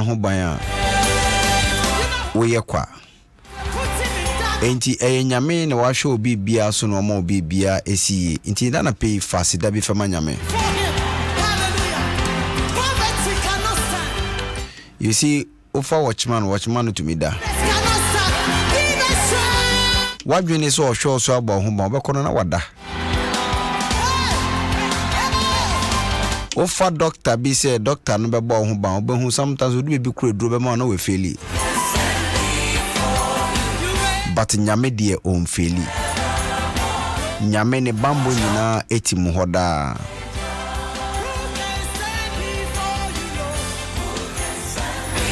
ho ban we ye kwa enti nyame na wa hwe obi bia so no ma obi bia esi enti na pay fast da bi fama nyame. You see, offer watchman to me da. What you need so show so about whom I na wada. Offer doctor be say doctor no be bo who sometimes would be create do man no we fail. But nyame die on fail. Nyame ne bambo nyina etimu hoda.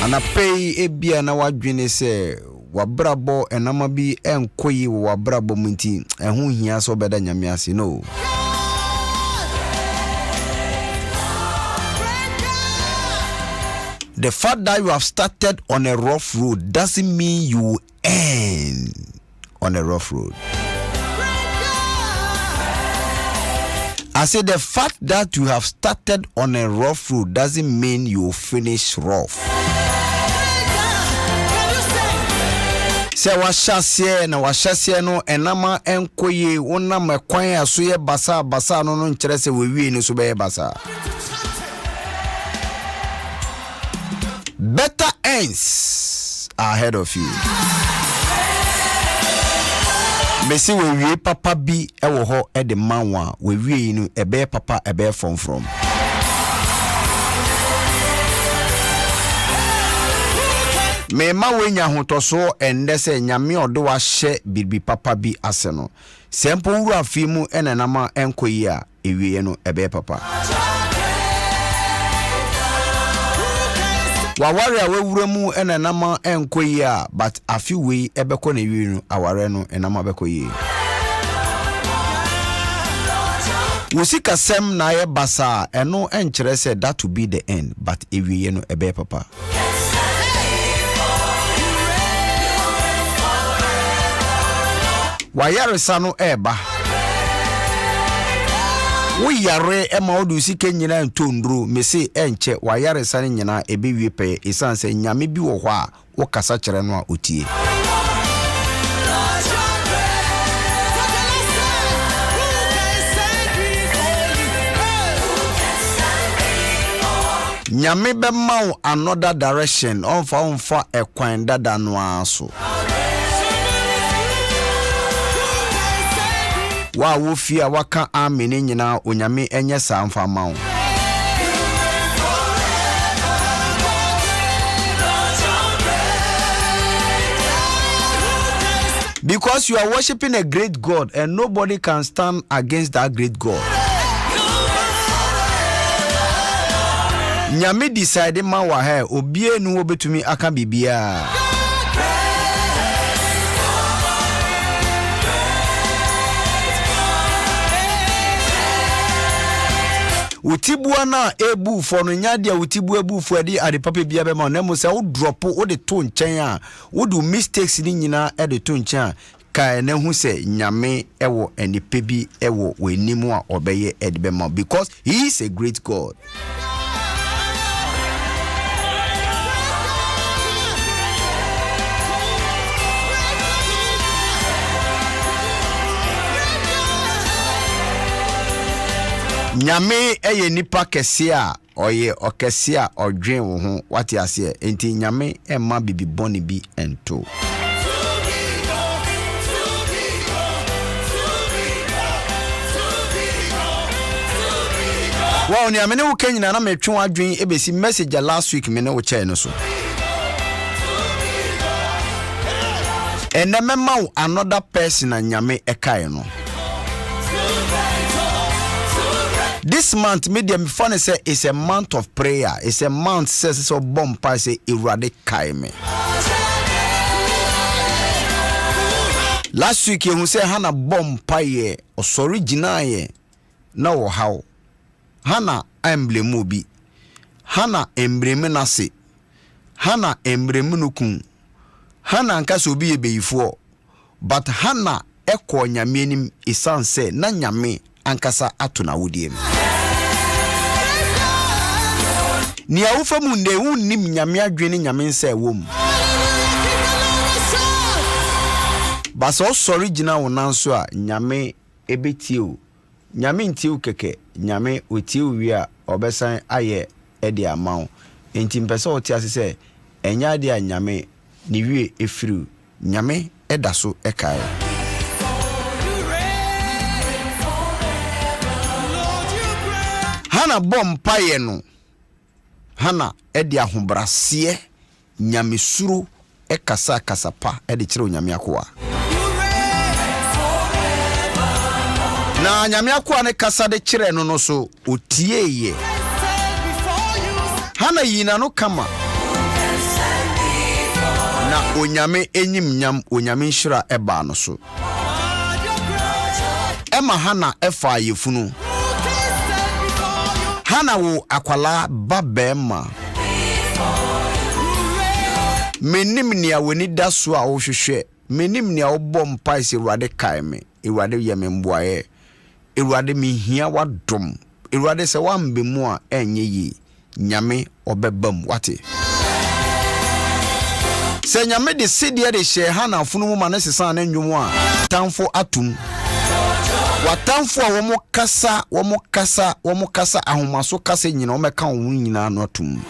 Ana pay ebia na wadwene se wabrabo enama bi enkoyi wabrabo munti ehun hia so beda nyame ase no. The fact that you have started on a rough road doesn't mean you end on a rough road. I say the fact that you have started on a rough road doesn't mean you finish rough. Say washase no enama enkoye wonam ekwan aso ye basa no nkyere se we ni so be basa. Better ends are ahead of you. Besi we papa bi ewo ho e de manwa we no ebe papa ebe from. Me ma wenya hotoso ende se nyame odo wa hye bibi papa bi ase no sempo wuru afimu enenama enkoyi a ewie no ebe papa wa ware a wewura mu enenama enkoyi a but afi we ebeko na ewie no aware no enama bekoyi wusika sem na ye basa eno enkyere se that to be the end but ewie no ebe papa. Wayaresa no eba wo yare ema odu sike nyina ntondru mesi enche wayaresa ne nyina ebewie pe esanse nyame bi wo hɔ a wo kasa kyere no a otie nyame be ma another direction onfa ekwan dada no aso. Wa wo fia waka amene nyina onyame enye samfa ma wo. Because you are worshiping a great God and nobody can stand against that great God. Nyame decide ma wa he obie nu obetumi aka bibia. Utibua na ebu for no nyadia utibu ebu for di ade papa bia be ma na mo se wo drop wo de to nchen a wo do mistakes ni nyina e de to nchen a ka na hu se nyame ewo enipa bi ewo wanimu a obeye e de be ma because he is a great God. Nyame eye nipa kese a oye okese a odwen wo ho wate ase enti nyame emma bibi boni bi ento. Wow, ni amene wo kanyina na metwe adwen ebesi message last week me ne wo chae no so. And memma another person na nyame ekai no. This month, medium funny say it's a month of prayer. It's a month says so bomb pa say irade kaime. Last week you say hana bomb pa ye osori jina ye na wo how. Hana emblem bi. Hana emblem nase. Hana emblem nukun. Hana nkasa obi ye beyifo. But hana ekọ nyame nim isanse na nyame ankasa atuna wodiem. ni awufa mu nde unnim nyame adwene nyame nsa ewom baso sorry gina wonanso a nyame ebetie o nyame ntie o keke nyame otie o wi a obesan aye ede amawo enti mpese o tie ase enya de a nyame ni wie efiru nyame eda so ekae Hana bompaye no Hana ede ahobrase nyame suru ekasa kasapa ede kire nyame akoa na nyame akoa ne kasa de kire no so otieye Hana yina no kama na onyame enyim nyam onyame nhira eba no so ema Hana efa yefunu Hana wo akwala babema menim ni awani daso a wo hwehwe menim ni awbo mpa ise Ewurade kae me Ewurade yeme mboaye Ewurade mi hia wadom Ewurade se wambemu a enye yi nyame obebam wate se nyame de sidie de hye Hana afunu mu ma sesa na nwom a tamfo atum watamfo a womo kasa ahomaso kasa nyina wo meka wo nyina no atum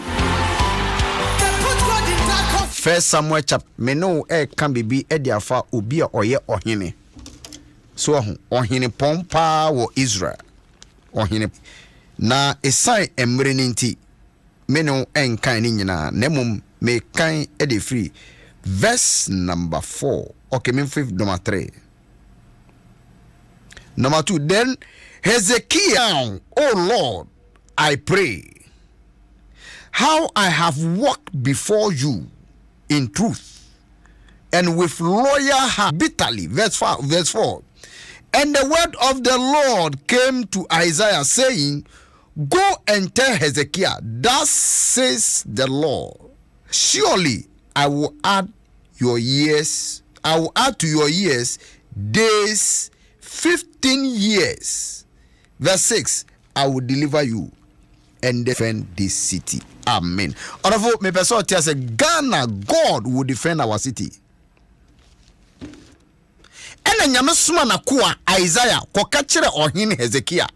First Samuel chapter meno kan bibi e dia fa obi a oye ohene so ohene pompa wo Israel ohene na esai emre ninti meno kan ni nyina nemum me kan e de free verse number 4 okay me 5 number 3 Number 2, then Hezekiah, oh Lord, I pray, how I have walked before you in truth and with loyal heart bitterly. Verse 4. And the word of the Lord came to Isaiah saying, go and tell Hezekiah, thus says the Lord, surely I will add to your years days 15 years. Verse 6, I will deliver you and defend this city. Amen. Orafo me person tia say Ghana God will defend our city. Ena nyame soma na koa Isaiah koka kire ohene Hezekiah.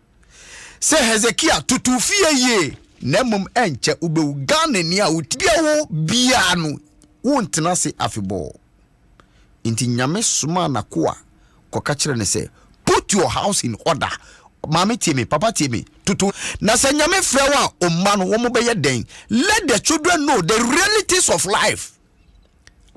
Say Hezekiah tutufie ye na mum enche ubewu Ghana ni a utibia wo bia no wontena se afebo. Inti nyame soma na koa koka kire ne say put your house in order. Mama timi, papa timi, tutu. Na se nyame frewa omano womo beye den. Let the children know the realities of life.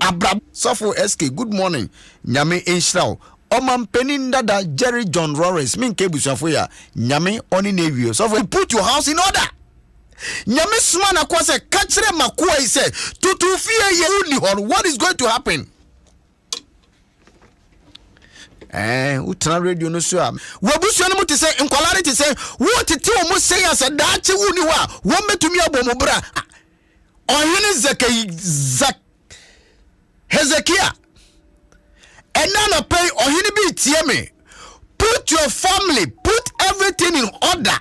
Abraham Sofo SK, good morning. Nyame enshraw. Oman penin dada Jerry John Lawrence. Min kebu sofo ya. Nyame oni nevio. Sofo put your house in order. Nyame smana kwa se kachre makuwa ise. Tutu fie ye uni hon. What is going to happen? Utra radio no so am wabusu no mute say nkwalare te say wo tete o mo say as da che wuni wa wo metumi abomo bra ohene Hezekiah enana pay ohene bi tie me put your family put everything in order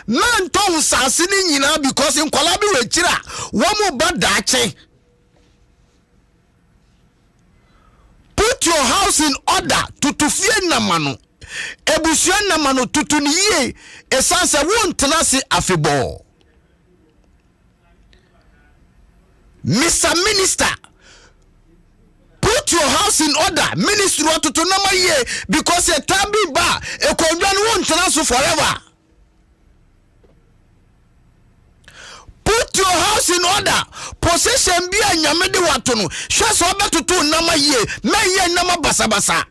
man ton sase ni nyina because nkwala bi we kira wo mo ba da che put your house in order tutufie namano ebusua namano tutuniye esanse wontena se afebo Mr. Minister put your house in order ministry tutunama ye because a tabi ba e konwan wontena so forever put your house in order possession bi anyame de wato no hwe so obetutu nama ye menye nama basabasa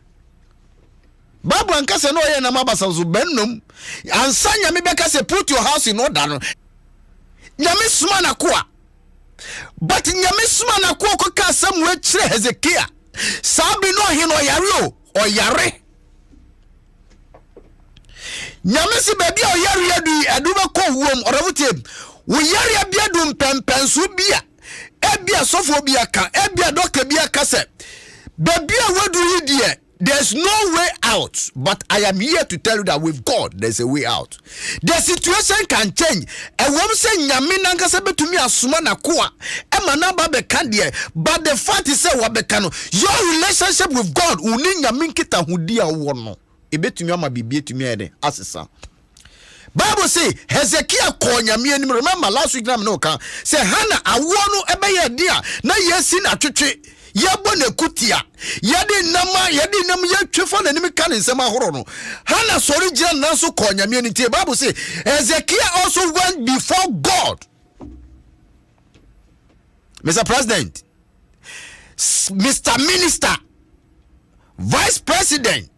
babu ankase no ye nama basa so bennom ansa nyame beka se put your house in order no nyame suma na koa but nyame suma na koa ko ka Samuel kire Hezekiah sabi no he no yare o yare nyame se baby o yare adu aduma ko wom oravutem wo yare bia dum pempensu bia ebia sofo bia ka ebia doka bia ka se babia wadu hidie there's no way out, but I am here to tell you that with God there's a way out. The situation can change. A woman say nyame nankasa betumi asoma na koa e mana ba be ka de, but the fact is say wa be ka no, your relationship with God uni nyame nkita hudi a wo no e betumi ama bibie tumi ede asesa. Bible say Hezekiah call nyame anim. Remember last week na me no ka say Hannah awo no ebe ye dia na yesi na twetwe yabone kutia yade nama yade nam ya twefo na nim ka nsem ahoro no. Hannah sorry gira na so call nyame ani tie. Bible say Hezekiah also went before God. Mr. President, Mr. Minister, Vice President,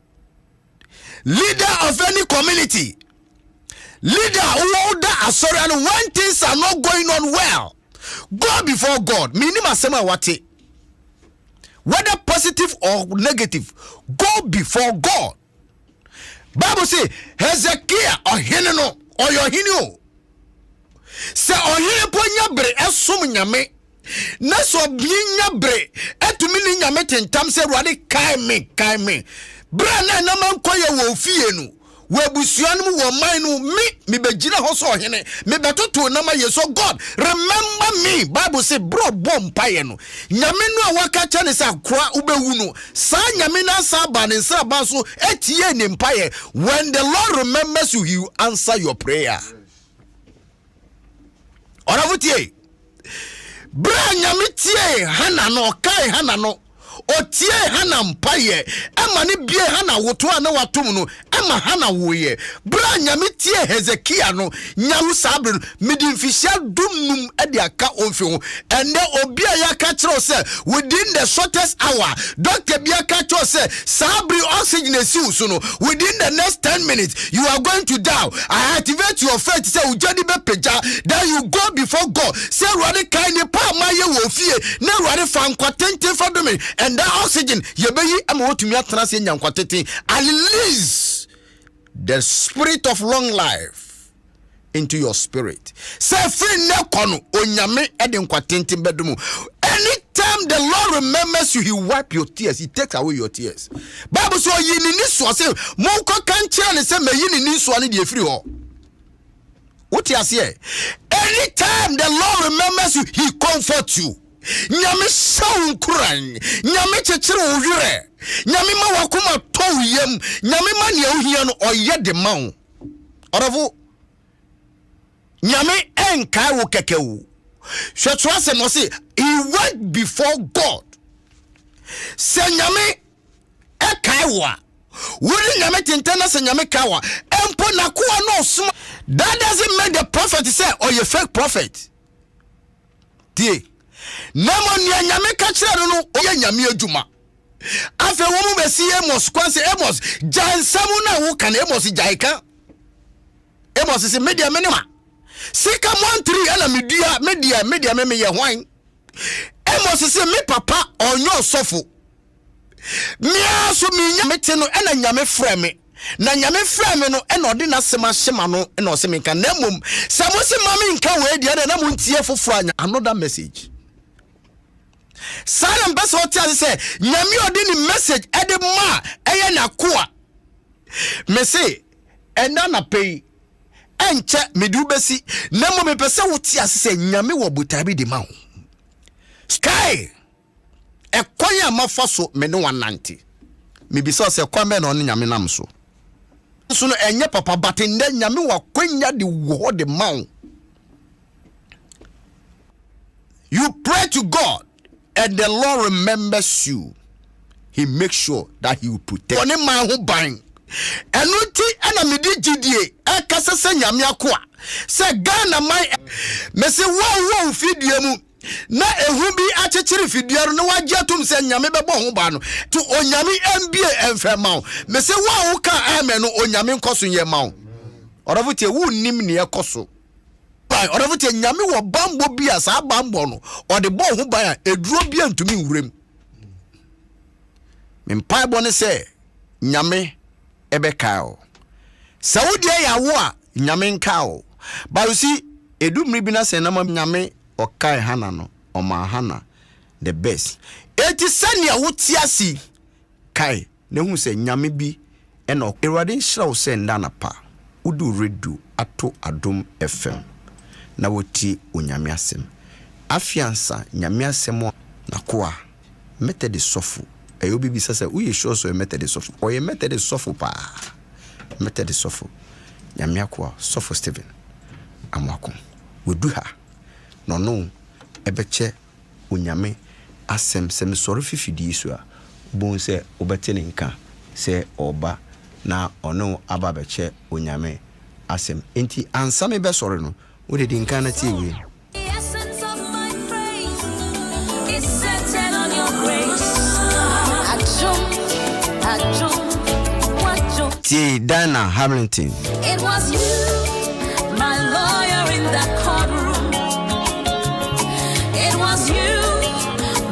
leader of any community, leader who that sorry, and when things are not going on well, go before God. Minimum sema wate. Whether positive or negative, go before God. Bible say Hezekiah ohineno oyohinio. Se ohine po nyabre esum nyame. Na so binya bre etumi ni nyame tentam se ruade kai me. Bra na man koye wo fie nu. We busuanu wo man nu me begina ho so ohene me betoto na ma yeso. God remember me. Bible say bro bom paye no nyame nu a waka cha ne sa kwa ubewu no sa nyame na sa ba ne sa ba so etie ne mpaye. When the Lord remembers you, he will answer your prayer. Oravutie bra nyame tie Hannah no kai Hannah no otie Hannah mpaye ema ne bie Hannah woto a na watom no ema Hannah woye. Bra nyame tie Hezekiah no nyawo sabre midimfisia dumnum e de aka onfi ho ene obi a yaka kire say within the shortest hour doctor bia ka kire say sabre oxygen esiu so no within the next 10 minutes you are going to die. I activate your faith say ujadi be peja, then you go before God say ruade kai ne pa maye wo fie na ruade fa nkwatente fa do me and that oxygen yebeyi ama wotumi atena se nyankwatete. At least the spirit of long life into your spirit. Say free ne kono onyame ede nkwatente bedumu. Anytime the Lord remembers you, he wipe your tears. He takes away your tears. Bible so yini ni so say monko kan kire ne say me yini ni so ne de free ho. What you say? Anytime the Lord remembers you, he comforts you. Nyame shaun kuran nyame chechire ohwere nyame ma wakoma towiem nyame ma ne ohia no oye de ma wo oravo nyame enkai wo kekewu hwetwa se no se he went before God. Se nyame ekai wo wuri nyame tintana se nyame kawa empo na ko no suma. That doesn't make the prophet say or you fake prophet. Die Nemo ni nyame ka kire no oye nyame adwuma. Afa wo mu besi Amos kwanse Amos jansamu na wo kan Amos jaika. Amos se media menema. Sika 13 ana media me ye hwan. Amos se me papa onyo sofo. Mia so mi nyame te no ana nyame frɛ me. Na nyame frɛ me no ena ode na sema hyema no ena ose me kan na mum. Samosi mami nka we dia na mu ntie foforo anya another message. Saram beso tia say nyame odi ni message ede ma eye na koa me say enda na pay enche medu besi na mo me pese wo tia say nyame wo botabi de ma ho sky e konya mafa so me ne 190 me bi so say kwame na on nyame nam so no enye papa batende nyame wa kwanya de wo de ma ho. You pray to God and the Lord remembers you. He makes sure that he will protect. One man who bang. Enuti ana midi gidie e kasa se nyame akoa. Se Ghana man me se wo fidie mu na ehu bi achechiri fidie no wagye atom se nyame bebo ho ba no. To onyame mbie emfema. Me se wo ka ame no onyame nkoso ye ma wo. Oravutie wo nim ne ekoso. Oravutie nyame wo bambo bia sa bambo no ode bo ho ban a eduro bia ntumi nwurem. Mempai bone se nyame ebekao. Saudi ya wo a nyame nkao. Ba you see edumri bi na se na nyame okai Hannah no oma Hannah the best. Eti sania wotiasi kai ne hu se nyame bi eno Awurade nhyira wo se nda na pa udu redu ato Adom FM na woti onyame asem afiansa nyame asem na koa method sofu ayo bibi sasa uye sure so method sofu o ye method sofu pa method sofu nyame akoa sofu Steven amwako wedu ha no ebeche onyame asem se me soro fifidi so a bon se obete ne nka se oba na ono aba beche onyame asem enti ansa me be soro no wo de nka na tie wi T. Dana Hamilton. It was you, my lawyer in that courtroom. It was you,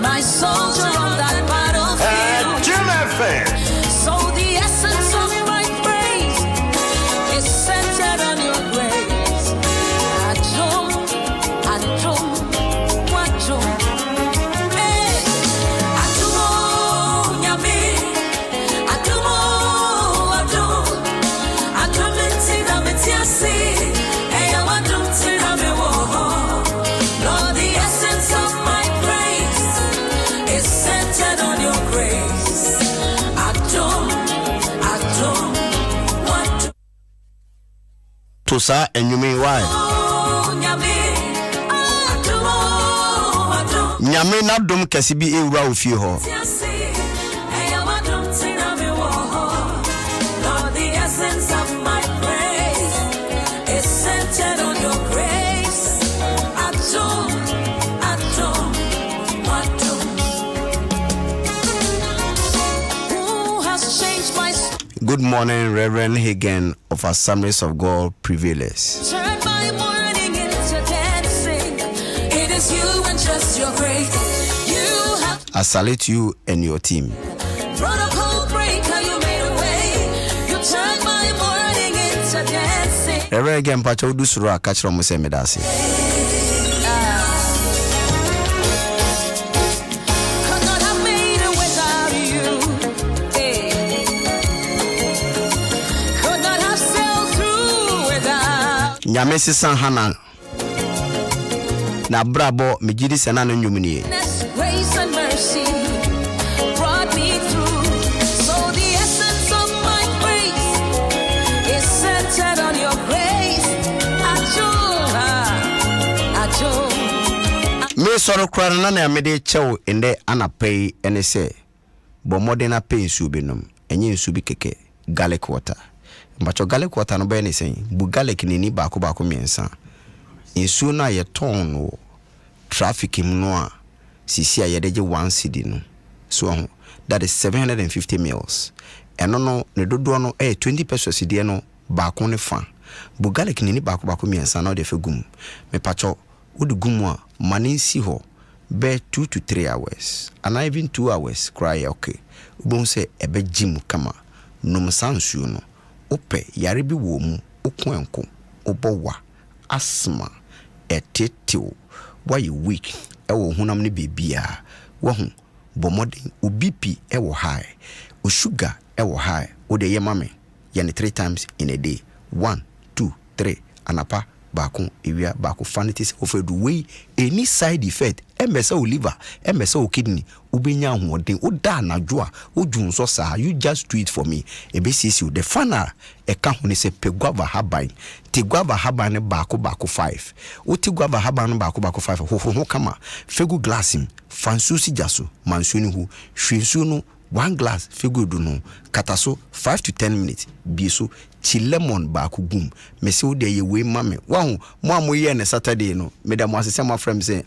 my soldier on that battlefield. Jim FM. So the essence of my praise is centered on your grace. Adom, Adom, Adom. Hey, Adom, Nyame. Lord, the essence of my praise is centered on your grace. Adom, Adom, what to sa enyume why nyame na dom kase bi ewura ofie ho Lord, the essence of my praise is centered on your grace. Adom, Adom, Adom. Who has changed my Good morning, Reverend Hagen of Assemblies of God Prevailers. turn my morning into dancing? It is you and just your grace. You have I salute you and your team. protocol breaker, you made a way. You turned my morning into dancing. Reverend Hagen pacha udu suru akachiro mo se medase. Could not have made it without you. Hey. Could not have sailed through without Nyame sisan hana na brabo mejidi sena no nyumnie. grace and mercy brought me through. So the essence of my praise is centered on your grace. Adom, Adom. Me soro kwara na na mede chew ende anapay ene se bo modern pay nsu binom enye nsu bi keke garlic water mbacho garlic water no be ne sen bu garlic ni baako miensa nsu na ye ton no traffic mu no a sisi a yedeje 1 cedi no so that is 750 mils eno no ne dodo no 20 pesos cedi no baako ne fa bu garlic ni baako miensa na de fe gum me pacho would gumwa maninsi ho be 2 to 3 hours and even 2 hours cry okay ubon se ebe jim kama nom sansuo no ope yare bi wo mu okwenko obowa asma etetew why weak ewo hunam ne bebia wo hu bomodin obipi ewo high o sugar ewo high o de yemame yani 3 times in a day 1 2 3 anapa baako ewia baako fanities of the way any side effect emesa o liver emesa o kidney ubenya hoden o da anajo a ojunso sa you just do it for me ebesisi the final e ka ho ne se peguava haban te guava haban ne baako 5 o te guava haban no baako 5 ho kama fegu glassim fansusi jaso mansuni hu hwensu no 1 glass fegu do no kataso 5 to 10 minutes bieso chi lemon baako gum mese wo de ye we mame wahu mo amoye ne Saturday no me da mo asese mo frem say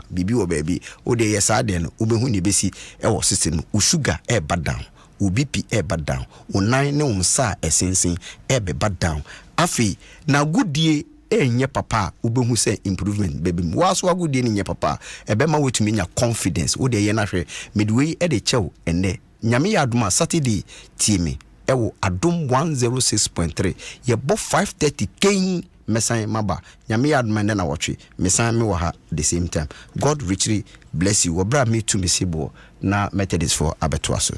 bibi wo baby wo de ye Saturday no obehu ne besi e wo sese no o sugar e badan o BP e badan o nan ne unsa esensen e be badan afi na gudie enye papa obehu say improvement baby waso agudie ne nye papa e be ma wetumi nya confidence wo de ye na hwe midway e de chew ene nyame ya adoma Saturday tie ewo Adom 106.3 ye bo 5:30 ken mesan maba nyame ya adoma na watwe mesan me wo ha the same time God richly bless you obra me to me sibo na Methodist for abetoaso